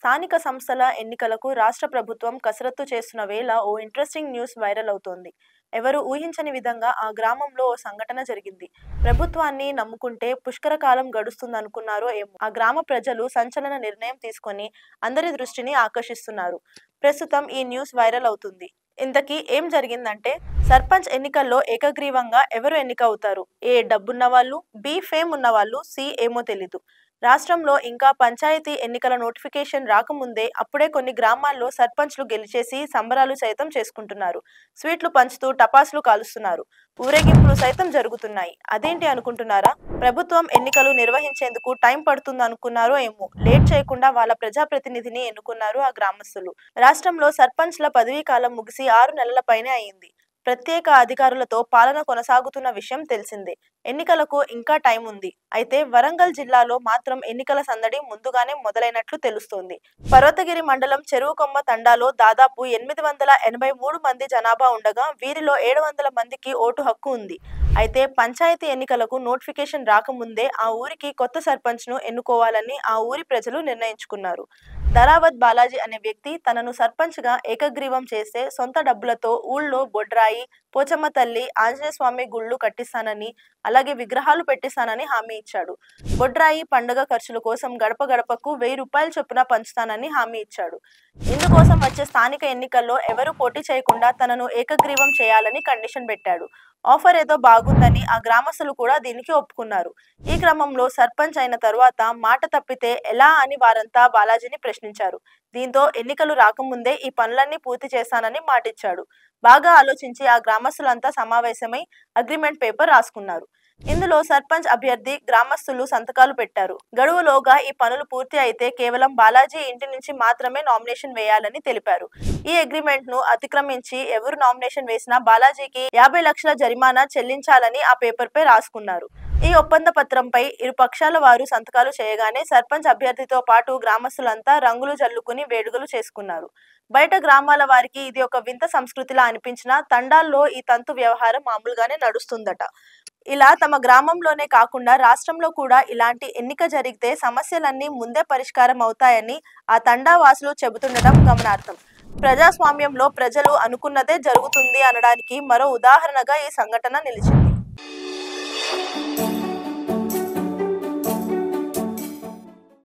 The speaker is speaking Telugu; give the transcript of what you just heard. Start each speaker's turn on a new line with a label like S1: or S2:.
S1: స్థానిక సంస్థల ఎన్నికలకు రాష్ట్ర ప్రభుత్వం కసరత్తు చేస్తున్న వేళ ఓ ఇంట్రెస్టింగ్ న్యూస్ వైరల్ అవుతోంది. ఎవరు ఊహించని విధంగా ఆ గ్రామంలో ఓ సంఘటన జరిగింది. ప్రభుత్వాన్ని నమ్ముకుంటే పుష్కర కాలం గడుస్తుందనుకున్నారో ఏమో ఆ గ్రామ ప్రజలు సంచలన నిర్ణయం తీసుకొని అందరి దృష్టిని ఆకర్షిస్తున్నారు. ప్రస్తుతం ఈ న్యూస్ వైరల్ అవుతుంది. ఇంతకీ ఏం జరిగిందంటే, సర్పంచ్ ఎన్నికల్లో ఏకగ్రీవంగా ఎవరు ఎన్నిక అవుతారు? ఏ డబ్బున్న వాళ్ళు, బి ఫేమ్ ఉన్న వాళ్ళు, సి ఏమో తెలీదు. రాష్ట్రంలో ఇంకా పంచాయతీ ఎన్నికల నోటిఫికేషన్ రాకముందే అప్పుడే కొన్ని గ్రామాల్లో సర్పంచ్లు గెలిచేసి సంబరాలు సైతం చేసుకుంటున్నారు. స్వీట్లు పంచుతూ టపాసులు కాలుస్తున్నారు. ఊరేగింపులు సైతం జరుగుతున్నాయి. అదేంటి అనుకుంటున్నారా? ప్రభుత్వం ఎన్నికలు నిర్వహించేందుకు టైం పడుతుందనుకున్నారో ఏమో లేట్ చేయకుండా వాళ్ళ ప్రజాప్రతినిధిని ఎన్నుకున్నారు ఆ గ్రామస్తులు. రాష్ట్రంలో సర్పంచ్ల పదవీ కాలం ముగిసి 6 నెలల పైనే అయింది. ప్రత్యేక అధికారులతో పాలన కొనసాగుతున్న విషయం తెలిసిందే. ఎన్నికలకు ఇంకా టైం ఉంది. అయితే వరంగల్ జిల్లాలో మాత్రం ఎన్నికల సందడి ముందుగానే మొదలైనట్లు తెలుస్తోంది. పర్వతగిరి మండలం చెరువుకొమ్మ తండాలో దాదాపు 883 మంది జనాభా ఉండగా వీరిలో 700 మందికి ఓటు హక్కు ఉంది. అయితే పంచాయతీ ఎన్నికలకు నోటిఫికేషన్ రాకముందే ఆ ఊరికి కొత్త సర్పంచ్ను ఎన్నుకోవాలని ఆ ఊరి ప్రజలు నిర్ణయించుకున్నారు. ధరావత్ బాలాజీ అనే వ్యక్తి తనను సర్పంచ్గా ఏకగ్రీవం చేస్తే సొంత డబ్బులతో ఊళ్ళో బొడ్రాయి, పోచమ్మ తల్లి, ఆంజనేయ స్వామి గుళ్ళు కట్టిస్తానని, అలాగే విగ్రహాలు పెట్టిస్తానని హామీ ఇచ్చాడు. బొడ్రాయి పండుగ ఖర్చుల కోసం గడప గడపకు 1000 రూపాయలు చొప్పున పంచుతానని హామీ ఇచ్చాడు. ఇందుకోసం వచ్చే స్థానిక ఎన్నికల్లో ఎవరూ పోటీ చేయకుండా తనను ఏకగ్రీవం చేయాలని కండిషన్ పెట్టాడు. ఆఫర్ ఏదో బాగుందని ఆ గ్రామస్తులు కూడా దీనికి ఒప్పుకున్నారు. ఈ క్రమంలో సర్పంచ్ అయిన తరువాత మాట తప్పితే ఎలా అని వారంతా బాలాజీని ప్రశ్నించారు. దీంతో ఎన్నికలు రాకముందే ఈ పనులన్నీ పూర్తి చేస్తానని మాటిచ్చాడు. బాగా ఆలోచించి ఆ గ్రామస్తులంతా సమావేశమై అగ్రిమెంట్ పేపర్ రాసుకున్నారు. ఇందులో సర్పంచ్ అభ్యర్థి, గ్రామస్తులు సంతకాలు పెట్టారు. గడువులోగా ఈ పనులు పూర్తి అయితే కేవలం బాలాజీ ఇంటి నుంచి మాత్రమే నామినేషన్ వేయాలని తెలిపారు. ఈ అగ్రిమెంట్ ను అతిక్రమించి ఎవరు నామినేషన్ వేసినా బాలాజీకి 50 లక్షల జరిమానా చెల్లించాలని ఆ పేపర్ పై రాసుకున్నారు. ఈ ఒప్పంద పత్రంపై ఇరు పక్షాల వారు సంతకాలు చేయగానే సర్పంచ్ అభ్యర్థితో పాటు గ్రామస్తులంతా రంగులు జల్లుకుని వేడుకలు చేసుకున్నారు. బయట గ్రామాల వారికి ఇది ఒక వింత సంస్కృతిలా అనిపించినా తండాల్లో ఈ తంతు వ్యవహారం మామూలుగానే నడుస్తుందట. ఇలా తమ గ్రామంలోనే కాకుండా రాష్ట్రంలో కూడా ఇలాంటి ఎన్నిక జరిగితే సమస్యలన్నీ ముందే పరిష్కారం అవుతాయని ఆ తండా వాసులు చెబుతుండటం గమనార్హం. ప్రజాస్వామ్యంలో ప్రజలు అనుకున్నదే జరుగుతుంది అనడానికి మరో ఉదాహరణగా ఈ సంఘటన నిలిచింది.